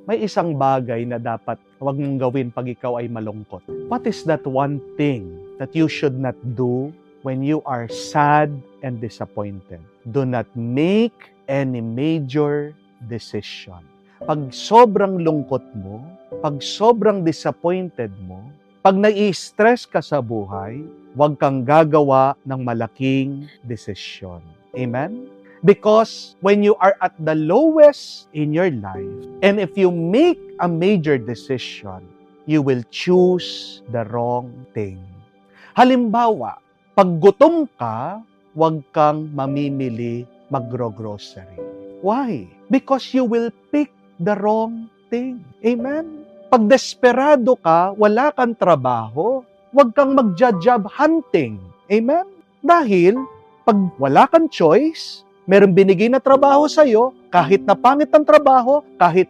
may isang bagay na dapat huwag mong gawin pag ikaw ay malungkot. What is that one thing that you should not do when you are sad and disappointed? Do not make any major decision. Pag sobrang lungkot mo, pag sobrang disappointed mo, pag nai-stress ka sa buhay, huwag kang gagawa ng malaking desisyon. Amen? Because when you are at the lowest in your life, and if you make a major decision, you will choose the wrong thing. Halimbawa, pag gutom ka, huwag kang mamimili magro-grocery. Why? Because you will pick the wrong thing. Amen? Pag desperado ka, wala kang trabaho, huwag kang magja-job hunting. Amen? Dahil, pag wala kang choice, merong binigay na trabaho sa'yo, kahit na pangit ang trabaho, kahit